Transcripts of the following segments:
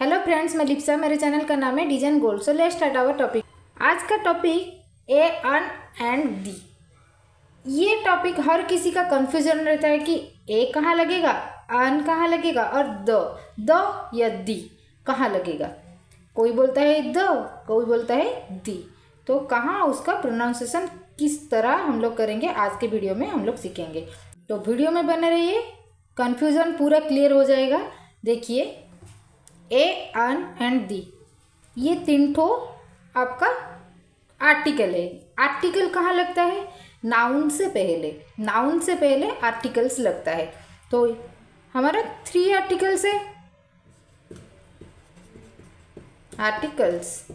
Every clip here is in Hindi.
हेलो फ्रेंड्स, मैं लिप्सा। मेरे चैनल का नाम है design gold. So let's start our topic. आज का topic A on and the. ये टॉपिक हर किसी का कंफ्यूजन रहता है कि ए कहाँ लगेगा, अन कहाँ लगेगा और द या दी कहाँ लगेगा। कोई बोलता है द, कोई बोलता है दी। तो कहाँ उसका प्रोनाउंसिएशन किस तरह हम लोग करेंगे, आज के वीडियो में हम लोग सीखेंगे। तो वीडियो में बने रहिए, कंफ्यूजन पूरा क्लियर हो जाएगा। देखिए, ए अन एंड दी, ये तीन ठो आपका आर्टिकल है। आर्टिकल कहाँ लगता है? नाउन से पहले। नाउन से पहले आर्टिकल्स लगता है। तो हमारा 3 आर्टिकल्स है। आर्टिकल्स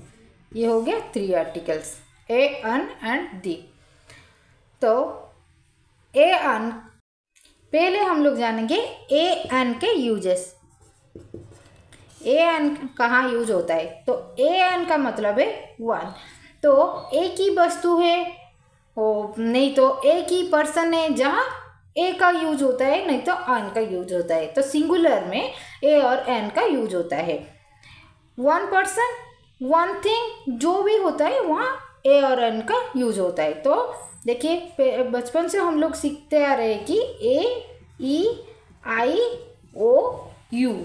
ये हो गया 3 articles, A on and the. तो ए अन पहले हम लोग जानेंगे ए अन के यूजेस। ए एन कहाँ यूज होता है? तो ए एन का मतलब है 1। तो एक ही वस्तु है, ओ नहीं तो एक ही पर्सन है जहाँ ए का यूज होता है, नहीं तो एन का यूज होता है। तो सिंगुलर में ए और एन का यूज होता है। 1 पर्सन, 1 थिंग, जो भी होता है वहाँ ए और एन का यूज होता है। तो देखिए, बचपन से हम लोग सीखते आ रहे हैं कि ए ई आई ओ you,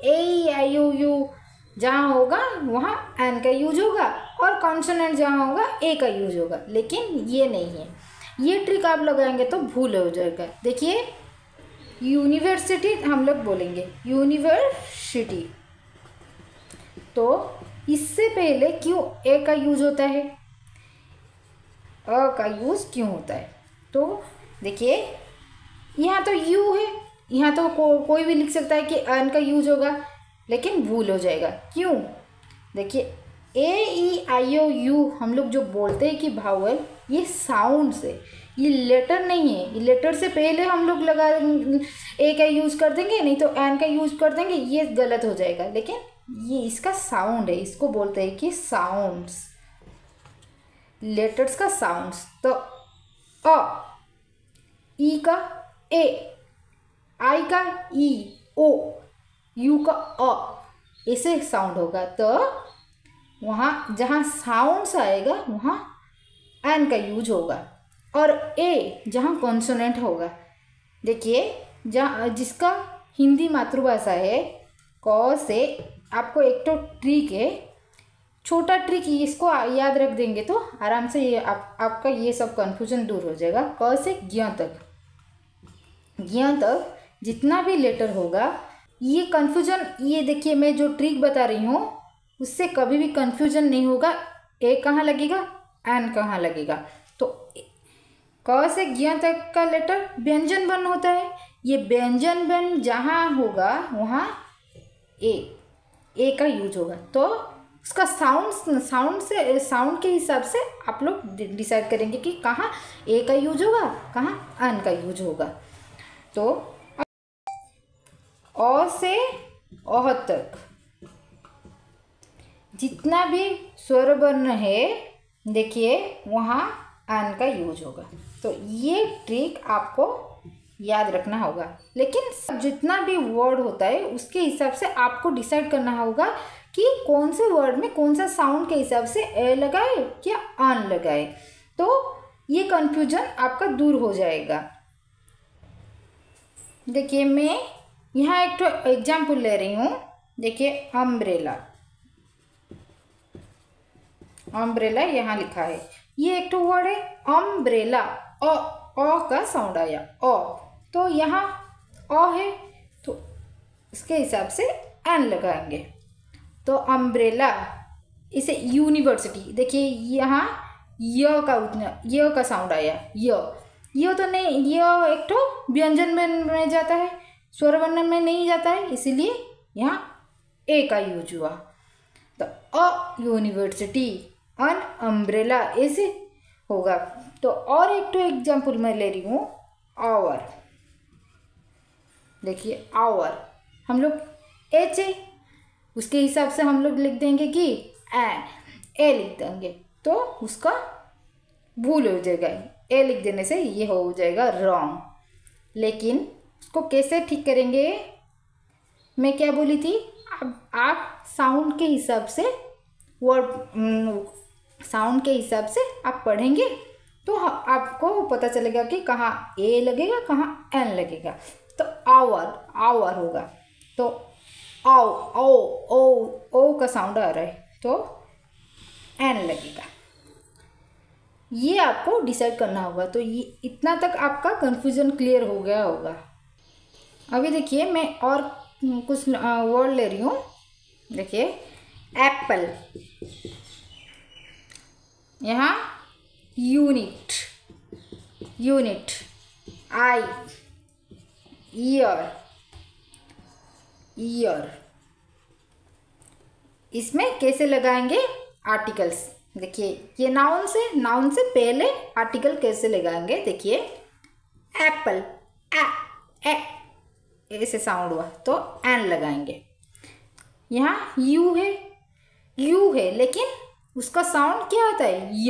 A I O you जहाँ होगा वहाँ एन का यूज होगा और कॉन्सोनेंट जहाँ होगा ए का यूज होगा। लेकिन ये नहीं है। ये ट्रिक आप लगाएंगे तो भूल हो जाएगा। देखिए, यूनिवर्सिटी हम लोग बोलेंगे यूनिवर्सिटी, तो इससे पहले क्यों ए का यूज होता है, अ का यूज क्यों होता है? तो देखिए, यहाँ तो यू है, यहाँ तो कोई भी लिख सकता है कि एन का यूज होगा, लेकिन भूल हो जाएगा। क्यों? देखिए, ए ई आई ओ यू हम लोग जो बोलते हैं कि भावल, ये साउंड से, ये लेटर नहीं है। ये लेटर से पहले हम लोग लगा ए का यूज कर देंगे, नहीं तो एन का यूज कर देंगे, ये गलत हो जाएगा। लेकिन ये इसका साउंड है, इसको बोलते हैं कि साउंड्स, लेटर्स का साउंड्स। तो अ, ई का ए, आई का ई ओ, यू का अ, ऐसे साउंड होगा। तो वहाँ जहाँ साउंड्स आएगा वहाँ एन का यूज होगा, और ए जहाँ कॉन्सोनेंट होगा। देखिए, जहाँ जिसका हिंदी मातृभाषा है क से, आपको एक तो ट्रिक है, छोटा ट्रिक, इसको याद रख देंगे तो आराम से ये आपका ये सब कन्फ्यूजन दूर हो जाएगा। क से ज्ञ तक, ज्ञ तक जितना भी लेटर होगा, ये कन्फ्यूजन, ये देखिए मैं जो ट्रिक बता रही हूँ उससे कभी भी कन्फ्यूजन नहीं होगा। ए कहाँ लगेगा, एन कहाँ लगेगा। तो क से ज्ञ तक का लेटर व्यंजन वर्ण होता है। ये व्यंजन वर्ण जहाँ होगा वहाँ ए का यूज होगा। तो उसका साउंड के हिसाब से आप लोग डिसाइड करेंगे कि कहाँ ए का यूज होगा, कहाँ एन का यूज होगा। तो अ से अह तक जितना भी स्वर वर्ण है, देखिए वहाँ एन का यूज होगा। तो ये ट्रिक आपको याद रखना होगा। लेकिन जितना भी वर्ड होता है उसके हिसाब से आपको डिसाइड करना होगा कि कौन से वर्ड में कौन सा साउंड के हिसाब से ए लगाए या अन लगाए। तो ये कन्फ्यूजन आपका दूर हो जाएगा। देखिए, मैं यहाँ एक तो एग्जाम्पल ले रही हूँ। देखिए, अम्ब्रेला, अम्ब्रेला यहाँ लिखा है, ये एक तो वर्ड है अम्ब्रेला। अ का साउंड आया, अ, तो यहाँ अ है तो इसके हिसाब से एन लगाएंगे। तो अम्ब्रेला, इसे यूनिवर्सिटी, देखिए यहाँ य का साउंड आया, य तो नहीं, य एक तो व्यंजन में जाता है, स्वर वर्ण में नहीं जाता है, इसीलिए यहाँ ए का यूज हुआ। तो अ यूनिवर्सिटी, अन अम्ब्रेला, ऐसे होगा। तो और एक तो एग्जाम्पल मैं ले रही हूँ, आवर। देखिए, आवर हम लोग एच है, उसके हिसाब से हम लोग लिख देंगे कि ए लिख देंगे, तो उसका भूल हो जाएगा। ए लिख देने से ये हो जाएगा रॉन्ग। लेकिन उसको कैसे ठीक करेंगे? मैं क्या बोली थी? आप साउंड के हिसाब से वर्ड साउंड के हिसाब से आप पढ़ेंगे तो आपको पता चलेगा कि कहाँ ए लगेगा, कहाँ एन लगेगा। तो आवर, आवर होगा तो आओ, ओ ओ ओ का साउंड आ रहा है तो एन लगेगा। ये आपको डिसाइड करना होगा। तो ये इतना तक आपका कन्फ्यूजन क्लियर हो गया होगा। अभी देखिए मैं और कुछ वर्ड ले रही हूँ। देखिए एप्पल, यहाँ यूनिट, यूनिट, आई, ईयर, ईयर। इसमें कैसे लगाएंगे आर्टिकल्स? देखिए ये नाउन से पहले आर्टिकल कैसे लगाएंगे? देखिए एप्पल, ए ऐसे साउंड हुआ तो एन लगाएंगे। यहाँ यू है लेकिन उसका साउंड क्या आता है?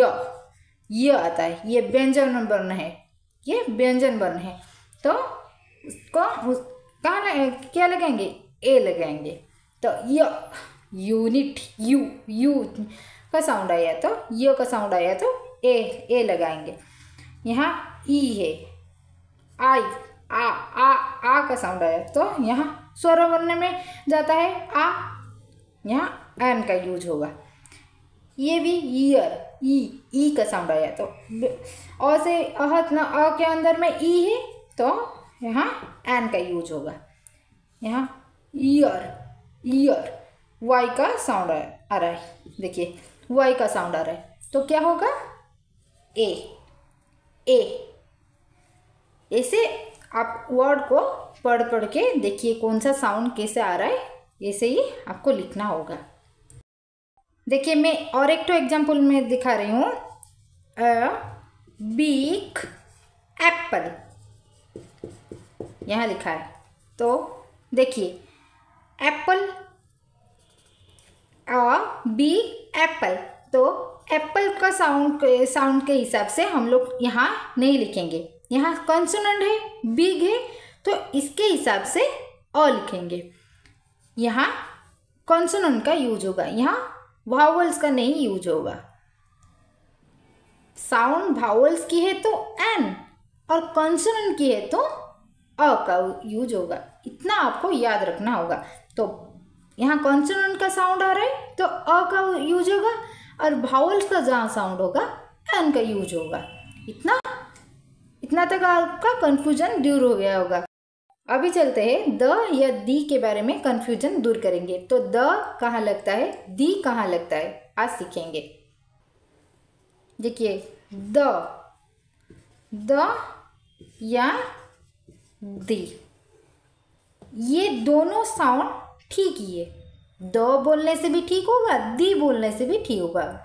य आता है। ये व्यंजन वर्ण है, ये व्यंजन वर्ण है तो उसको कहाँ क्या लगाएंगे? ए लगाएंगे। तो यूनिट, यू का साउंड आया तो य का साउंड आया तो ए लगाएंगे। यहाँ ई है, आई, आ का साउंड आया तो यहाँ स्वर वर्ण में जाता है आ, यहाँ एन का यूज होगा। ये भी ईयर, ई का साउंड आया तो अ से अहत न अ के अंदर में ई है तो यहाँ एन का यूज होगा। यहाँ ईयर, वाई का साउंड आ रहा है। देखिए वाई का साउंड आ रहा है तो क्या होगा? ए। ऐसे आप वर्ड को पढ़ के देखिए कौन सा साउंड कैसे आ रहा है, ऐसे ही आपको लिखना होगा। देखिए मैं और एक तो एग्जाम्पल में दिखा रही हूँ। बिग एप्पल यहाँ लिखा है तो देखिए एप्पल, बिग एप्पल। तो एप्पल का साउंड के हिसाब से हम लोग यहाँ नहीं लिखेंगे। यहाँ कॉन्सोनेंट है, बिग है तो इसके हिसाब से अ लिखेंगे। यहाँ कॉन्सोनेंट का यूज होगा, यहाँ वावल्स का नहीं यूज होगा। साउंड वावल्स की है तो एन और कॉन्सोनेंट की है तो अ का यूज होगा। इतना आपको याद रखना होगा। तो यहाँ कॉन्सोनेंट का साउंड आ रहा है तो अ का यूज होगा और वावल्स का जहाँ साउंड होगा एन का यूज होगा। इतना तक आपका कन्फ्यूजन दूर हो गया होगा। अभी चलते हैं द या दी के बारे में कन्फ्यूजन दूर करेंगे। तो द कहाँ लगता है, दी कहाँ लगता है, आज सीखेंगे। देखिए द या दी, ये दोनों साउंड ठीक ही है। द बोलने से भी ठीक होगा, दी बोलने से भी ठीक होगा।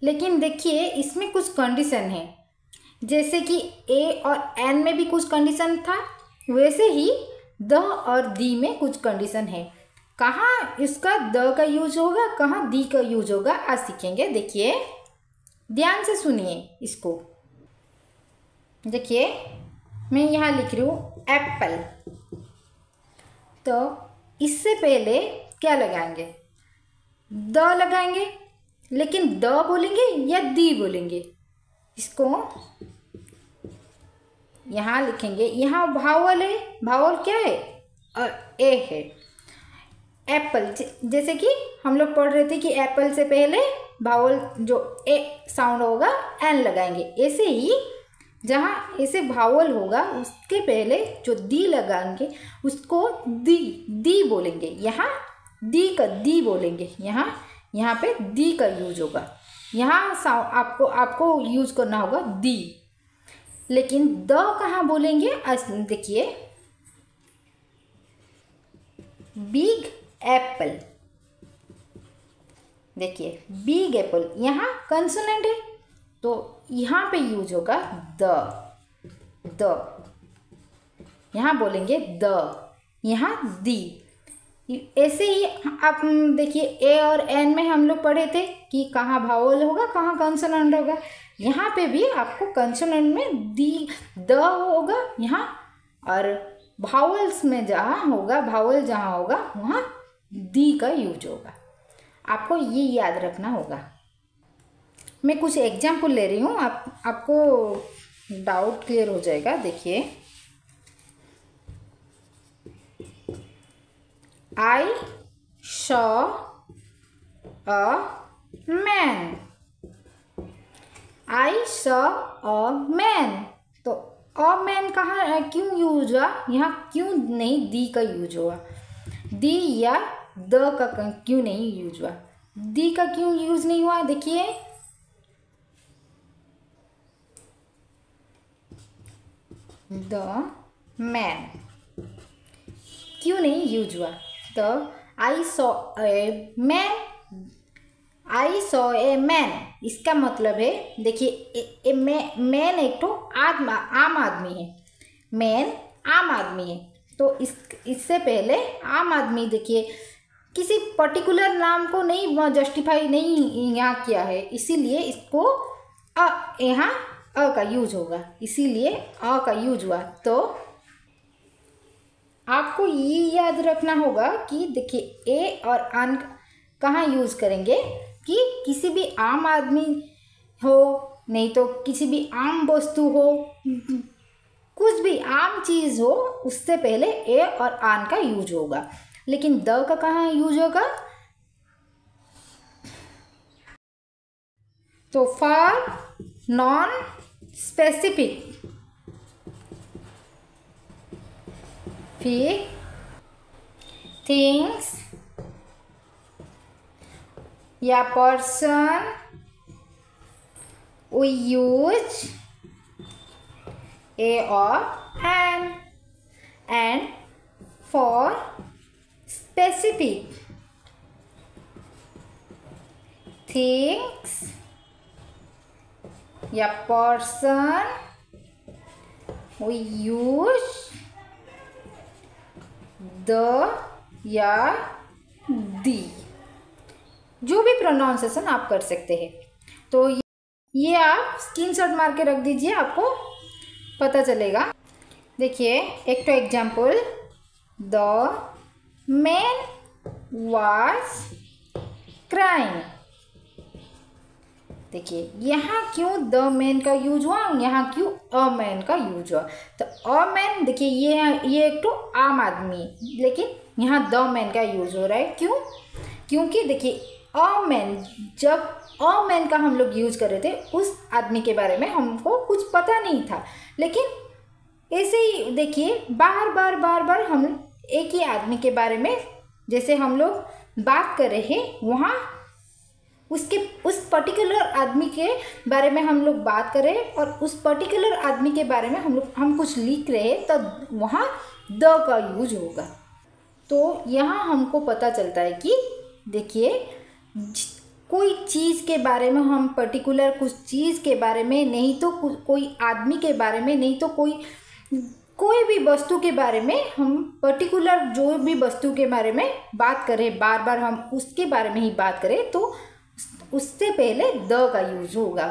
लेकिन देखिए इसमें कुछ कंडीशन है। जैसे कि ए और एन में भी कुछ कंडीशन था, वैसे ही द और दी में कुछ कंडीशन है। कहाँ इसका द का यूज होगा, कहाँ दी का यूज होगा, आज सीखेंगे। देखिए ध्यान से सुनिए इसको। देखिए मैं यहाँ लिख रही हूँ एप्पल, तो इससे पहले क्या लगाएंगे? द लगाएंगे। लेकिन द बोलेंगे या दी बोलेंगे, इसको यहाँ लिखेंगे। यहाँ भावल है, भावल क्या है? ए है। एप्पल, जैसे कि हम लोग पढ़ रहे थे कि एप्पल से पहले भावल जो ए साउंड होगा एन लगाएंगे। ऐसे ही जहाँ ऐसे भावल होगा उसके पहले जो दी लगाएंगे उसको दी बोलेंगे। यहाँ दी बोलेंगे। यहाँ पे दी का यूज होगा। यहाँ आपको यूज करना होगा दी। लेकिन द कहाँ बोलेंगे? आज देखिए बिग एप्पल। देखिए बिग एप्पल, यहाँ कंसोनेंट है तो यहाँ पे यूज होगा द। यहाँ बोलेंगे द, यहाँ दी। ऐसे ही आप देखिए ए और एन में हम लोग पढ़े थे कि कहाँ भावल होगा, कहाँ कंसोनेंट होगा। यहाँ पे भी आपको कंसोनेंट में द होगा यहाँ, और भावल्स में जहाँ होगा, भावल जहाँ होगा वहाँ दी का यूज होगा। आपको ये याद रखना होगा। मैं कुछ एग्जाम्पल ले रही हूँ, आपको डाउट क्लियर हो जाएगा। देखिए, I saw a man. I saw a man। तो अ मैन कहाँ क्यों यूज हुआ? यहाँ क्यों नहीं दी का यूज हुआ? दी या द का क्यों नहीं यूज हुआ? दी का क्यों यूज नहीं हुआ? देखिए, द मैन क्यों नहीं यूज हुआ? तो I saw a man, I saw a man, इसका मतलब है, देखिए मैन एक तो आम आदमी है, मैन आम आदमी है। तो इससे पहले आम आदमी, देखिए किसी पर्टिकुलर नाम को नहीं जस्टिफाई नहीं यहाँ किया है, इसीलिए इसको यहाँ अ का यूज होगा, इसीलिए अ का यूज हुआ। तो आपको ये याद रखना होगा कि देखिए ए और अन कहाँ यूज़ करेंगे कि किसी भी आम आदमी हो, नहीं तो किसी भी आम वस्तु हो, कुछ भी आम चीज़ हो, उससे पहले ए और आन का यूज होगा। लेकिन द का कहाँ यूज होगा? तो फॉर नॉन स्पेसिफिक, फिर थिंग्स या पर्सन वी यूज ए और एंड फॉर स्पेसिफिक थिंग्स या पर्सन वी यूज द या दी, जो भी प्रोनाउंसिएशन आप कर सकते हैं। तो ये आप स्क्रीनशॉट मार के रख दीजिए, आपको पता चलेगा। देखिए, एक तो example, the man was crying. देखिए, यहाँ क्यों द मैन का यूज हुआ, यहाँ क्यों अ मैन का यूज हुआ? तो अ मैन, देखिए ये एक तो आम आदमी, लेकिन यहाँ द मैन का यूज हो रहा है। क्यों? क्योंकि देखिए अ मैन, जब अ मैन का हम लोग यूज कर रहे थे, उस आदमी के बारे में हमको कुछ पता नहीं था, लेकिन ऐसे ही देखिए बार बार हम एक ही आदमी के बारे में जैसे हम लोग बात कर रहे हैं, वहाँ उस पर्टिकुलर आदमी के बारे में हम लोग बात कर रहे हैं और उस पर्टिकुलर आदमी के बारे में हम कुछ लिख रहे हैं, तो वहाँ द का यूज होगा। तो यहाँ हमको पता चलता है कि देखिए, कोई चीज़ के बारे में हम पर्टिकुलर कुछ चीज़ के बारे में, नहीं तो कोई आदमी के बारे में, नहीं तो कोई भी वस्तु के बारे में, हम पर्टिकुलर जो भी वस्तु के बारे में बात करें, बार बार हम उसके बारे में ही बात करें, तो उससे पहले द का यूज होगा,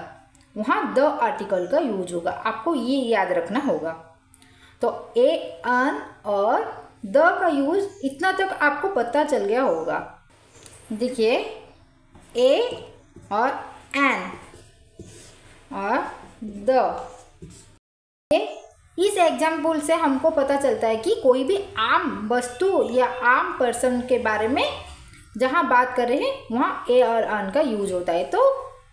वहाँ द आर्टिकल का यूज होगा। आपको ये याद रखना होगा। तो ए अन और द का यूज, इतना तक आपको पता चल गया होगा। देखिए, ए और एन और द, इस एग्जाम्पल से हमको पता चलता है कि कोई भी आम वस्तु या आम पर्सन के बारे में जहाँ बात कर रहे हैं, वहाँ ए और अन का यूज होता है। तो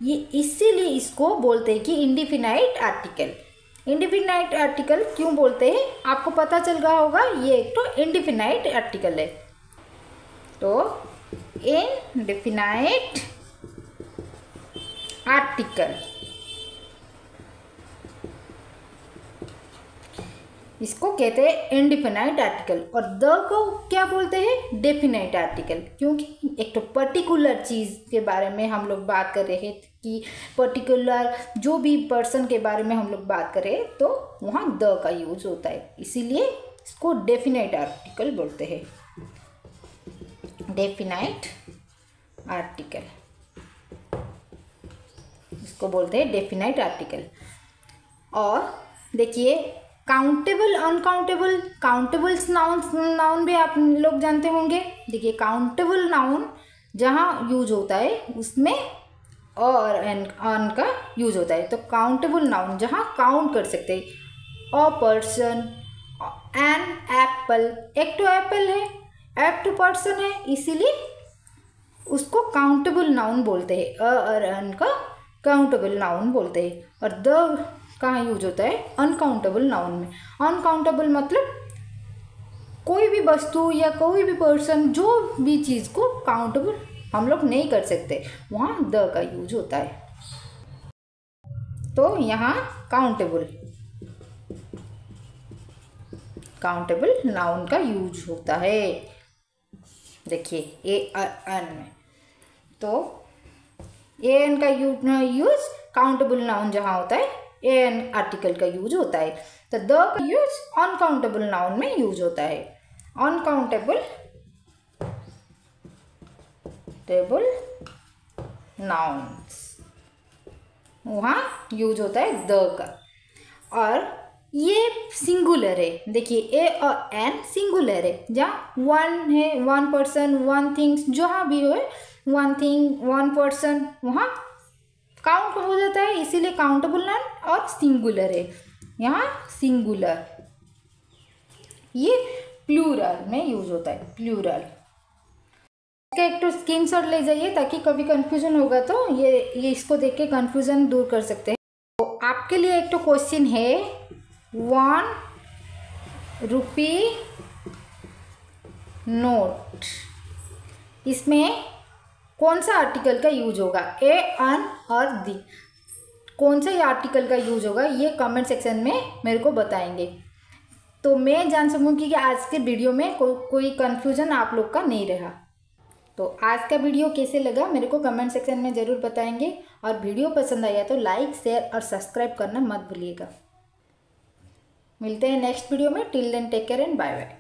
ये इसीलिए इसको बोलते हैं कि इंडिफिनाइट आर्टिकल। इंडिफिनाइट आर्टिकल क्यों बोलते हैं, आपको पता चल गया होगा। ये एक तो इंडिफिनाइट आर्टिकल है। तो इंडिफिनाइट आर्टिकल, इसको कहते हैं इंडिफिनाइट आर्टिकल। और द को क्या बोलते हैं? Definite article. क्योंकि एक तो पर्टिकुलर चीज़ के बारे में हम लोग बात कर रहे हैं कि पर्टिकुलर जो भी पर्सन के बारे में हम लोग बात कर रहे हैं, तो वहाँ द का यूज होता है, इसीलिए इसको डेफिनाइट आर्टिकल बोलते हैं। डेफिनाइट आर्टिकल, इसको बोलते हैं डेफिनाइट आर्टिकल। और देखिए, काउंटेबल, अनकाउंटेबल, काउंटेबल्स नाउन भी आप लोग जानते होंगे। देखिए काउंटेबल नाउन जहाँ यूज होता है उसमें और अन का यूज होता है। तो काउंटेबल नाउन जहाँ काउंट कर सकते हैं, अ पर्सन, एन एप्पल, एक तो एप्पल है, एप टू पर्सन है, इसीलिए उसको काउंटेबल नाउन बोलते हैं। अ और अन का काउंटेबल नाउन बोलते हैं। और द कहाँ यूज होता है, अनकाउंटेबल नाउन में। अनकाउंटेबल मतलब कोई भी वस्तु या कोई भी पर्सन, जो भी चीज़ को काउंटेबल हम लोग नहीं कर सकते, वहाँ द का यूज होता है। तो यहाँ काउंटेबल नाउन का यूज होता है। देखिए ए एन में, तो ए एन का यूज काउंटेबल नाउन जहाँ होता है ए एन आर्टिकल का यूज होता है। तो द का यूज अनकाउंटेबल नाउन में यूज होता है। अनकाउंटेबल नाउन्स वहाँ यूज होता है द का। और ये सिंगुलर है। देखिए ए और एन सिंगुलर है, जहाँ वन है, वन पर्सन, वन थिंग्स, जहाँ भी हो वन थिंग, वन पर्सन, वहाँ काउंट हो जाता है, इसीलिए काउंटेबल नाउन। और सिंगुलर है, यहाँ सिंगुलर, ये प्लूरल में यूज होता है, प्लूरल। इसका एक तो स्क्रीनशॉट ले जाइए ताकि कभी कंफ्यूजन होगा तो ये इसको देख के कंफ्यूजन दूर कर सकते हैं। तो आपके लिए एक तो क्वेश्चन है, 1 रुपी नोट, इसमें कौन सा आर्टिकल का यूज होगा, ए अन और दी, कौन सा ये आर्टिकल का यूज होगा, ये कमेंट सेक्शन में मेरे को बताएंगे। तो मैं जान सकूँगी कि आज के वीडियो में कोई कन्फ्यूजन आप लोग का नहीं रहा। तो आज का वीडियो कैसे लगा मेरे को कमेंट सेक्शन में ज़रूर बताएंगे। और वीडियो पसंद आया तो लाइक, शेयर और सब्सक्राइब करना मत भूलिएगा। मिलते हैं नेक्स्ट वीडियो में। Till then take care and bye bye.